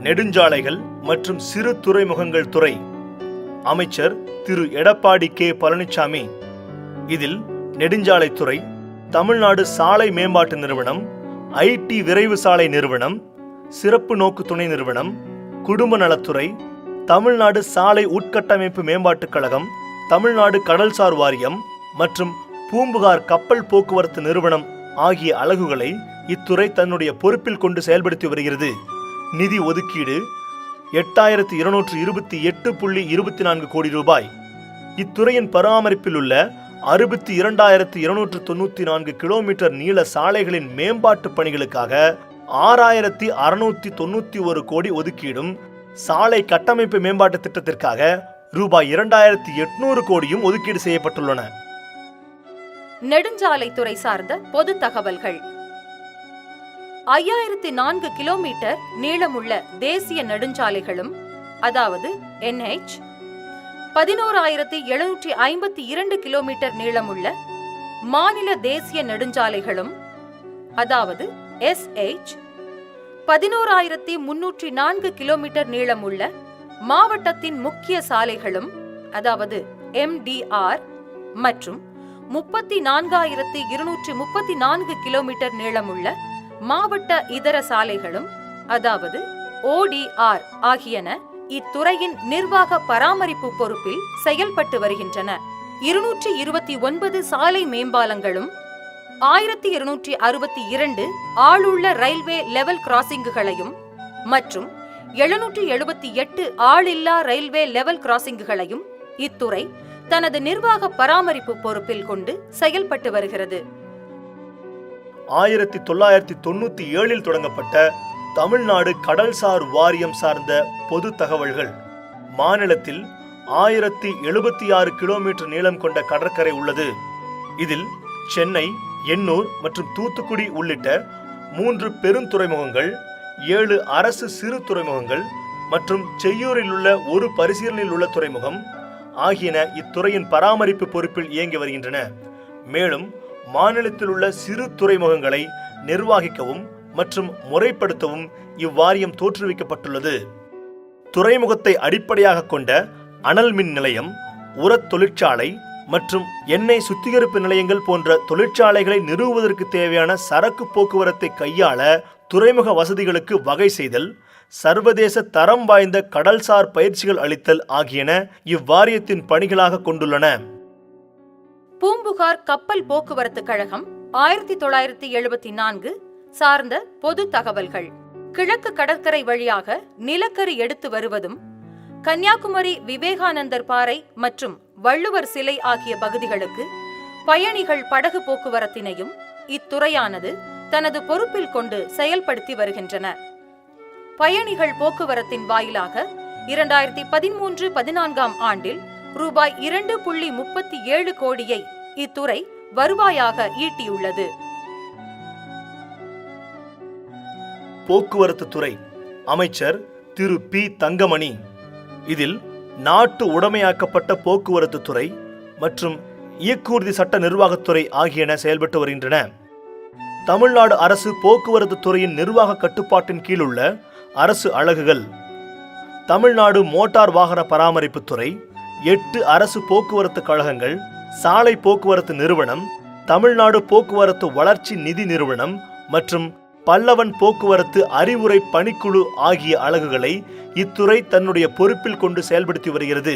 நெடுஞ்சாலைகள் மற்றும் சிறு துறைமுகங்கள் துறை அமைச்சர் திரு எடப்பாடி கே பழனிசாமி. இதில் நெடுஞ்சாலைத்துறை, தமிழ்நாடு சாலை மேம்பாட்டு நிறுவனம், ஐடி விரைவு சாலை நிறுவனம், சிறப்பு நோக்கு துணை நிறுவனம், குடும்ப நலத்துறை, தமிழ்நாடு சாலை உட்கட்டமைப்பு மேம்பாட்டுக் கழகம், தமிழ்நாடு கடல்சார் வாரியம் மற்றும் பூம்புகார் கப்பல் போக்குவரத்து நிறுவனம் ஆகிய அலகுகளை இத்துறை தன்னுடைய பொறுப்பில் கொண்டு செயல்படுத்தி வருகிறது. நிதி ஒதுக்கீடு 8228.24 கோடி ரூபாய். இத்துறையின் பராமரிப்பில் உள்ள 62,294 கிலோமீட்டர் நீள சாலைகளின் மேம்பாட்டு பணிகளுக்காக 6,691 கோடி ஒதுக்கீடும், சாலை கட்டமைப்பு மேம்பாட்டு திட்டத்திற்காக ரூபாய் 2,800 கோடியும் ஒதுக்கீடு செய்யப்பட்டுள்ளன. நெடுஞ்சாலைத்துறை சார்ந்த பொது தகவல்கள். 5004 கிலோமீட்டர் நீளமுள்ள தேசிய நெடுஞ்சாலைகளும், அதாவது NH, 11,752 கிலோமீட்டர் நீளமுள்ள மாநில தேசிய நெடுஞ்சாலைகளும், அதாவது SH, 11,304 கிலோமீட்டர் நீளமுள்ள மாவட்டத்தின் முக்கிய சாலைகளும், அதாவது MDR, மற்றும் 34,234 கிலோமீட்டர் நீளமுள்ள மாவட்ட இதர சாலைகளும், அதாவது ODR ஆகியன இத்துறையின் நிர்வாக பராமரிப்பு பொறுப்பில் செயல்பட்டு வருகின்றன. 229 சாலை மேம்பாலங்களும், 1262 ஆளுள்ள ரயில்வே லெவல் கிராசிங்குகளையும் மற்றும் 778 ஆளில்லா ரயில்வே லெவல் கிராசிங்குகளையும் இத்துறை தனது நிர்வாக பராமரிப்பு பொறுப்பில் கொண்டு செயல்பட்டு வருகிறது. 1997 தொடங்கப்பட்ட தமிழ்நாடு கடல்சார் வாரியம் சார்ந்த பொது தகவல்கள். மாநிலத்தில் 1076 கிலோமீட்டர் நீளம் கொண்ட கடற்கரை உள்ளது. இதில் சென்னை, எண்ணூர் மற்றும் தூத்துக்குடி உள்ளிட்ட 3 பெருந்துறைமுகங்கள், 7 அரசு சிறு துறைமுகங்கள் மற்றும் செய்யூரில் உள்ள ஒரு பரிசீலனையில் உள்ள துறைமுகம் ஆகியன இத்துறையின் பராமரிப்பு பொறுப்பில் இயங்கி வருகின்றன. மேலும் மாநிலத்தில் உள்ள சிறு துறைமுகங்களை நிர்வகிக்கவும் மற்றும் முறைப்படுத்தவும் இவ்வாரியம் தோற்றுவிக்கப்பட்டுள்ளது. துறைமுகத்தை அடிப்படையாக கொண்ட அனல் மின் நிலையம், உரத் தொழிற்சாலை மற்றும் எண்ணெய் சுத்திகரிப்பு நிலையங்கள் போன்ற தொழிற்சாலைகளை நிறுவுவதற்கு தேவையான சரக்கு போக்குவரத்தை கையாள துறைமுக வசதிகளுக்கு வகை செய்தல், சர்வதேச தரம் வாய்ந்த கடல்சார் பயிற்சிகள் அளித்தல் ஆகியன இவ்வாரியத்தின் பணிகளாக கொண்டுள்ளன. பூம்புகார் கப்பல் போக்குவரத்து கழகம் 1974 சார்ந்த பொது தகவல்கள். கிழக்கு கடற்கரை வழியாக நிலக்கரி எடுத்து வருவதும், கன்னியாகுமரி விவேகானந்தர் பாறை மற்றும் வள்ளுவர் சிலை ஆகிய பகுதிகளுக்கு பயணிகள் படகு போக்குவரத்தினையும் இத்துறையானது தனது பொறுப்பில் கொண்டு செயல்படுத்தி வருகின்றன. பயணிகள் போக்குவரத்தின் வாயிலாக 2013-14 ஆண்டில் ரூபாய் 2.37 கோடியை இத்துறை வருவாயாக ஈட்டியுள்ளது. போக்குவரத்து துறை அமைச்சர் திரு பி தங்கமணி. இதில் நாட்டு உடைமையாக்கப்பட்ட போக்குவரத்து துறை மற்றும் இயக்குறுதி சட்ட நிர்வாகத்துறை ஆகியன செயல்பட்டு வருகின்றன. தமிழ்நாடு அரசு போக்குவரத்து துறையின் நிர்வாக கட்டுப்பாட்டின் கீழ் உள்ள அரசு அலகுகள்: தமிழ்நாடு மோட்டார் வாகன பராமரிப்பு துறை, 8 அரசு போக்குவரத்து கழகங்கள், சாலை போக்குவரத்து நிறுவனம், தமிழ்நாடு போக்குவரத்து வளர்ச்சி நிதி நிறுவனம் மற்றும் பல்லவன் போக்குவரத்து அறிவுரை பணிக்குழு ஆகிய அலகுகளை இத்துறை தன்னுடைய பொறுப்பில் கொண்டு செயல்படுத்தி வருகிறது.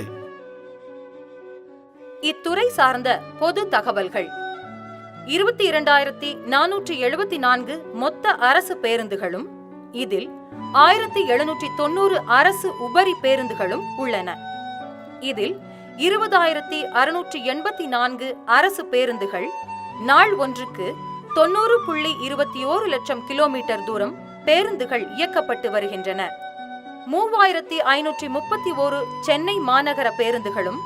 இத்துறை சார்ந்த பொது தகவல்கள். 22,474 மொத்த அரசு பேருந்துகளும், இதில் 1,790 அரசு உபரி பேருந்துகளும் உள்ளன. இதில் 20,684 அரசு பேருந்துகள் நாள் ஒன்றுக்கு 90.21 லட்சம் கிலோமீட்டர் தூரம் பேருந்துகள் இயக்கப்பட்டு வருகின்றன. 3,531 சென்னை மாநகர பேருந்துகளும்,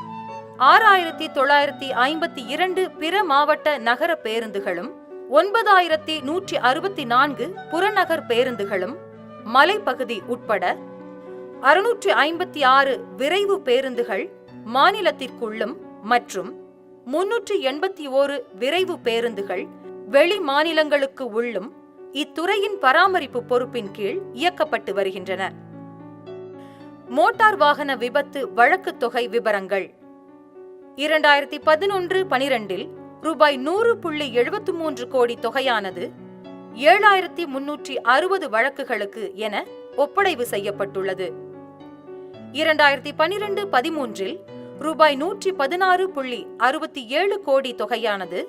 6,952 பிற மாவட்ட நகர பேருந்துகளும், 9,164 புறநகர் பேருந்துகளும், மலைப்பகுதி உட்பட 656 விரைவு பேருந்துகள் மாநிலத்திற்குள்ளும் மற்றும் 381 விரைவு பேருந்துகள் வெளி மாநிலங்களுக்கு உள்ளும் இத்துறையின் பராமரிப்பு பொறுப்பின் கீழ் இயக்கப்பட்டு வருகின்றன. மோட்டார் வாகன விபத்து வழக்கு தொகை விபரங்கள். 2011-12 ரூபாய் 100.73 கோடி தொகையானது 7360 வழக்குகளுக்கு என ஒப்படைவு செய்யப்பட்டுள்ளது. 2012-13 ரூபாய் 116.67 கோடி தொகையானது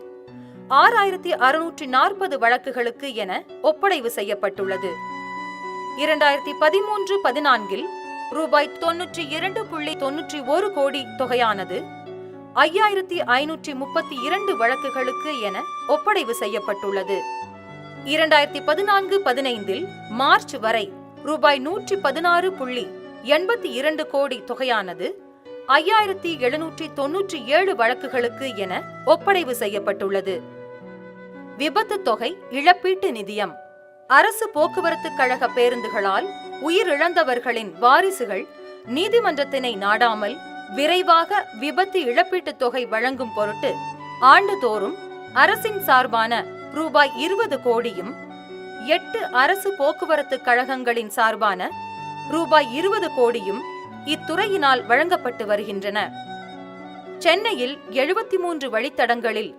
6640 வழக்குகளுக்கு என ஒப்படைவு செய்யப்பட்டுள்ளது. 2013-14 ரூபாய் 92.91 கோடி தொகையானது 5532 வழக்குகளுக்கு என ஒப்படைவு செய்யப்பட்டுள்ளது. 2014-15 மார்ச் வரை ரூபாய் 116.82 கோடி தொகையானது 5797 வழக்குகளுக்கு என ஒப்படைவு செய்யப்பட்டுள்ளது. விபத்து தொகை இழப்பீட்டு நிதியம். அரசு போக்குவரத்து கழக பேருந்துகளால் உயிரிழந்தவர்களின் வாரிசுகள் நீதிமன்றத்தினை நாடாமல் விரைவாக விபத்து இழப்பீட்டுத் தொகை வழங்கும் பொருட்டு ஆண்டுதோறும் அரசின் சார்பான ரூபாய் 20 கோடியும் 8 அரசு போக்குவரத்து கழகங்களின் சார்பான ரூபாய் 20 கோடியும் இத்துறையினால் வழங்கப்பட்டு வருகின்றன. சென்னையில் 73 வழித்தடங்களில்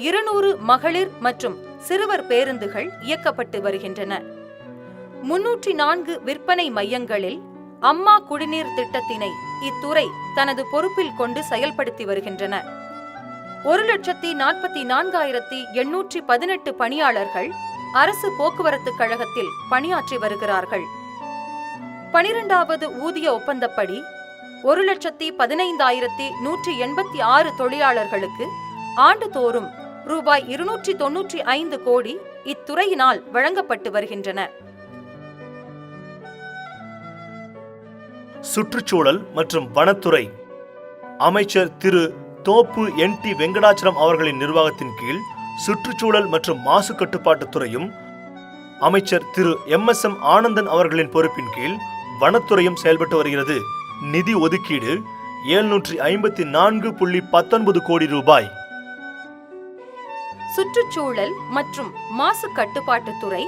200 மகளிர் மற்றும் சிறுவர் பேருந்துகள் இயக்கப்பட்டு வருகின்றன. 304 விற்பனை மையங்களில் அம்மா குடிநீர் திட்டத்தினை இத்துறை தனது பொறுப்பில் கொண்டு செயல்படுத்தி வருகின்றன. 1,44,818 பணியாளர்கள் அரசு போக்குவரத்து கழகத்தில் பணியாற்றி வருகிறார்கள். 12வது ஊதிய ஒப்பந்தப்படி 1,15,186 தொழிலாளர்களுக்கு ஆண்டுதோறும் ரூபாய் 295 கோடி இத்துறையினால் வழங்கப்பட்டு வருகின்றன. சுற்றுச்சூழல் மற்றும் வனத்துறை அமைச்சர் திரு தோப்பு NT வெங்கடாச்சலம் அவர்களின் நிர்வாகத்தின் கீழ் சுற்றுச்சூழல் மற்றும் மாசு கட்டுப்பாட்டுத் துறையும் அமைச்சர் திரு MSM ஆனந்தன் அவர்களின் பொறுப்பின் கீழ் வனத்துறையும் செயல்பட்டு வருகிறது. நிதி ஒதுக்கீடு 754.19 கோடி ரூபாய். சுற்றுச்சூழல் மற்றும் மாசு கட்டுப்பாட்டுத்துறை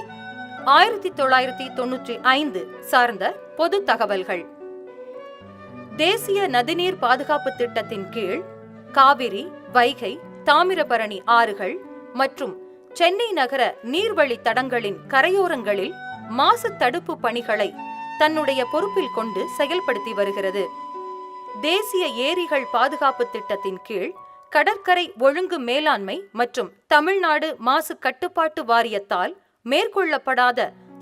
1995 சார்ந்த பொது தகவல்கள். தேசிய நதிநீர் பாதுகாப்பு திட்டத்தின் கீழ் காவிரி, வைகை, தாமிரபரணி ஆறுகள் மற்றும் சென்னை நகர நீர்வழி தடங்களின் கரையோரங்களில் மாசு தடுப்பு பணிகளை தன்னுடைய பொறுப்பில் கொண்டு செயல்படுத்தி வருகிறது. தேசிய ஏரிகள் பாதுகாப்பு திட்டத்தின் கீழ் கடற்கரை ஒழுங்கு மேலாண்மை மற்றும் தமிழ்நாடு மாசு கட்டுப்பாட்டு வாரியத்தால் மேற்கொள்ளப்படாத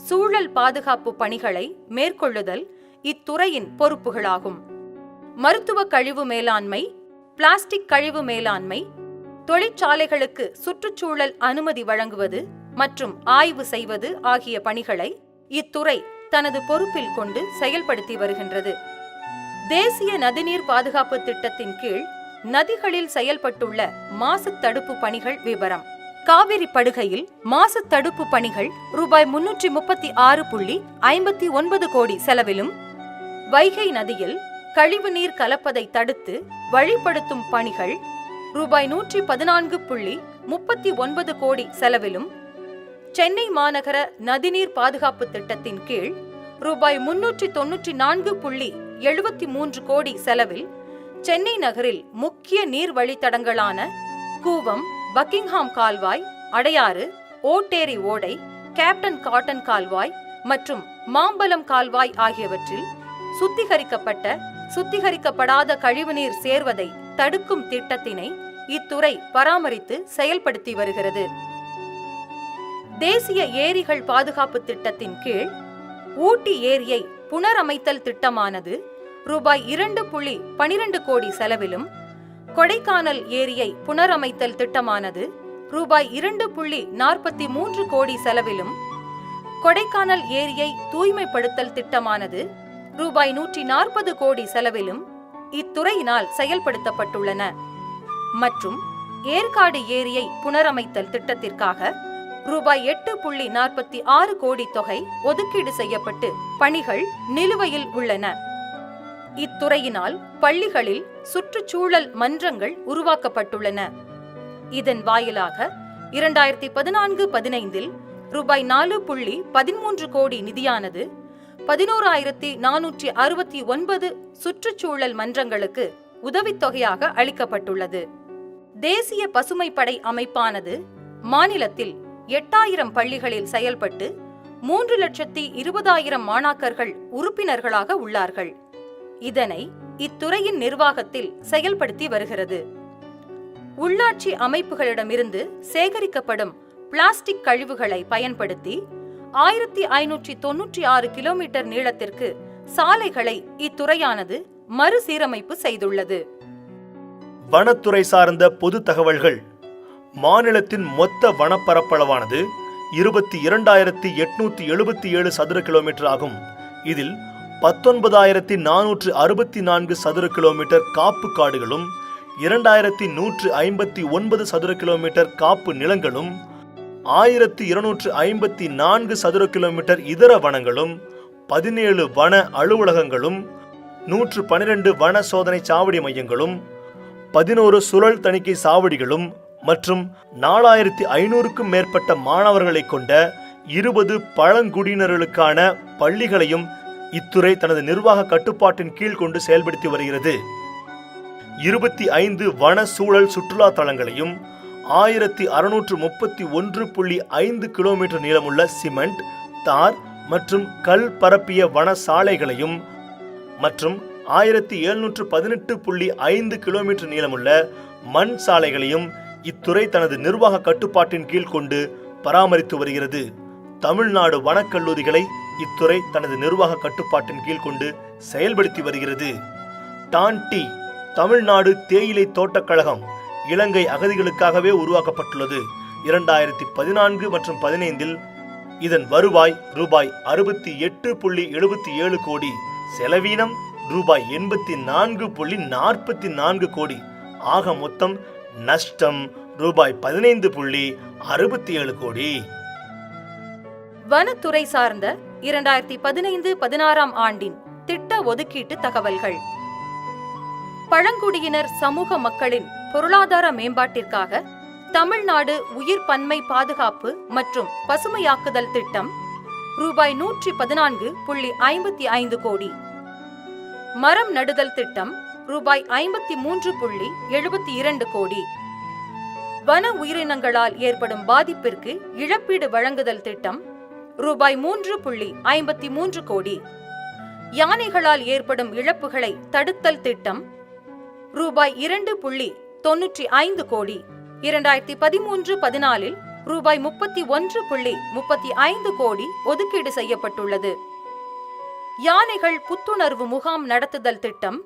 சூழல் பாதுகாப்பு பணிகளை மேற்கொள்ளுதல் இத்துறையின் பொறுப்புகளாகும். மருத்துவ கழிவு மேலாண்மை, பிளாஸ்டிக் கழிவு மேலாண்மை, தொழிற்சாலைகளுக்கு சுற்றுச்சூழல் அனுமதி வழங்குவது மற்றும் ஆய்வு செய்வது ஆகிய பணிகளை இத்துறை தனது பொறுப்பில் கொண்டு செயல்படுத்தி வருகின்றது. தேசிய நதிநீர் பாதுகாப்பு திட்டத்தின் கீழ் நதிகளில் செயல்பட்டுள்ள மாசு தடுப்பு பணிகள் விவரம். காவிரி படுகையில் மாசு தடுப்பு பணிகள் ரூபாய் 336.59 கோடி செலவிலும், வைகை நதியில் கழிவுநீர் கலப்பதை தடுத்து வழிப்படுத்தும் பணிகள் ரூபாய் 114.39 கோடி செலவிலும், சென்னை மாநகர நதிநீர் பாதுகாப்பு திட்டத்தின் கீழ் ரூபாய் 394.73 கோடி செலவில் சென்னை நகரில் முக்கிய நீர் வழித்தடங்களான கூவம், பக்கிங்ஹாம் கால்வாய், அடையாறு, ஓட்டேரி ஓடை, கேப்டன் காட்டன் கால்வாய் மற்றும் மாம்பலம் கால்வாய் ஆகியவற்றில் சுத்திகரிக்கப்பட்ட, சுத்திகரிக்கப்படாத கழிவுநீர் சேர்வதை தடுக்கும் திட்டத்தினை இத்துறை பராமரித்து செயல்படுத்தி வருகிறது. தேசிய ஏரிகள் பாதுகாப்பு திட்டத்தின் கீழ் ஊட்டி ஏரியை புனரமைத்தல் திட்டமானது ரூபாய் 2.12 கோடி செலவிலும், கொடைக்கானல் ஏரியை புனரமைத்தல் திட்டமானது ரூபாய் 2.43 கோடி செலவிலும், கொடைக்கானல் ஏரியை தூய்மைப்படுத்தல் திட்டமானது ரூபாய் 140 கோடி செலவிலும் இத்துறையினால் செயல்படுத்தப்பட்டுள்ளன. மற்றும் ஏற்காடு ஏரியை புனரமைத்தல் திட்டத்திற்காக ரூபாய் 8.46 கோடி தொகை ஒதுக்கீடு செய்யப்பட்டு பணிகள் நிலுவையில் உள்ளன. இத்துறையினால் பள்ளிகளில் சுற்றுச்சூழல் மன்றங்கள் உருவாக்கப்பட்டுள்ளன. இதன் வாயிலாக 2014-15 ரூபாய் 4.13 கோடி நிதியானது 11,469 சுற்றுச்சூழல் மன்றங்களுக்கு உதவித்தொகையாக அளிக்கப்பட்டுள்ளது. தேசிய பசுமைப்படை அமைப்பானது மாநிலத்தில் 8,000 பள்ளிகளில் செயல்பட்டு 3,20,000 மாணாக்கர்கள் உறுப்பினர்களாக உள்ளார்கள். இதனை இத்துறையின் நிர்வாகத்தில் செயல்படுத்தி வருகிறது. உள்ளாட்சி அமைப்புகளிடமிருந்து சேகரிக்கப்படும் பிளாஸ்டிக் கழிவுகளை பயன்படுத்தி 1,596 கிலோமீட்டர் நீளத்திற்கு சாலைகளை இத்துறையானது மறுசீரமைப்பு செய்துள்ளது. வனத்துறை சார்ந்த பொது தகவல்கள். மாநிலத்தின் மொத்த வனப்பரப்பளவானது 22,877 சதுர கிலோமீட்டர் ஆகும். இதில் 19,464 சதுர கிலோமீட்டர் காப்பு காடுகளும் 2,159 சதுர கிலோமீட்டர் காப்பு நிலங்களும் 1,254 சதுர கிலோமீட்டர் இதர வனங்களும் 17 வன அலுவலகங்களும் 112 வன சோதனை சாவடி மையங்களும் 11 சுழல் தணிக்கை சாவடிகளும் மற்றும் 4,500க்கும் மேற்பட்ட மாணவர்களை கொண்ட 20 பழங்குடியினர்களுக்கான பள்ளிகளையும் இத்துறை தனது நிர்வாக கட்டுப்பாட்டின் கீழ் கொண்டு செயல்படுத்தி வருகிறது. 25 வன சூழல் சுற்றுலா தலங்களையும் 1,631.5 கிலோமீட்டர் நீளமுள்ள சிமெண்ட், தார் மற்றும் கல் பரப்பிய வன சாலைகளையும் மற்றும் 1,718.5 கிலோமீட்டர் நீளமுள்ள மண் சாலைகளையும் இத்துறை தனது நிர்வாக கட்டுப்பாட்டின் கீழ் கொண்டு பராமரித்து வருகிறது. தமிழ்நாடு வனக்கல்லூரிகளை இத்துறை தனது நிர்வாக கட்டுப்பாட்டின் கீழ் கொண்டு செயல்படுத்தி வருகிறது. டான்டி தமிழ்நாடு தேயிலை தோட்டக் கழகம் இலங்கை அகதிகளுக்காகவே உருவாக்கப்பட்டுள்ளது. 2014 மற்றும் 15 இதன் வருவாய் ரூபாய் 68.77 கோடி, செலவீனம் ரூபாய் 84.44 கோடி, ஆக மொத்தம் நஷ்டம் ரூபாய் 15.67 கோடி. வனத்துறை சார்ந்த 2015-16 ஆண்டின் திட்ட ஒதுக்கீட்டு தகவல்கள். பழங்குடியினர் சமூக மக்களின் பொருளாதார மேம்பாட்டிற்காக தமிழ்நாடு உயிர் பன்மை பாதுகாப்பு மற்றும் பசுமையாக்குதல் திட்டம் ரூபாய் 114.55 கோடி. மரம் நடுதல் திட்டம் ரூபாய் 53.72 கோடி. வன உயிரினங்களால் ஏற்படும் பாதிப்பிற்கு இழப்பீடு வழங்குதல் திட்டம் ரூபாய் 3.53 கோடி. யானைகளால் ஏற்படும் இழப்புகளை தடுத்தல் திட்டம் ரூபாய் 2.95 கோடி. 2013-14 ரூபாய் 31.35 கோடி ஒதுக்கீடு செய்யப்பட்டுள்ளது. யானைகள் புத்துணர்வு முகாம் நடத்துதல் திட்டம்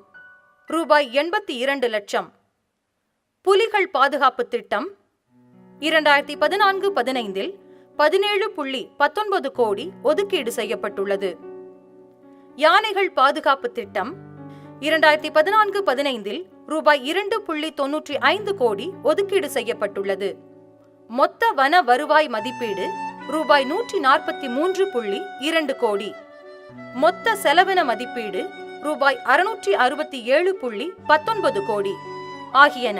ரூபாய் 82 லட்சம். புலிகள் பாதுகாப்பு திட்டம் 2014-15 17.19 கோடி ஒதுக்கீடு செய்யப்பட்டுள்ளது. யானைகள் பாதுகாப்பு திட்டம் 2014-15 ரூபாய் 2.95 கோடி ஒதுக்கீடு செய்யப்பட்டுள்ளது. மொத்த வன வருவாய் மதிப்பீடு ரூபாய் 143.2 கோடி. மொத்த செலவின மதிப்பீடு ரூபாய் 667.19 கோடி ஆகியன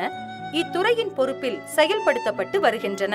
இத்துறையின் பொறுப்பில் செயல்படுத்தப்பட்டு வருகின்றன.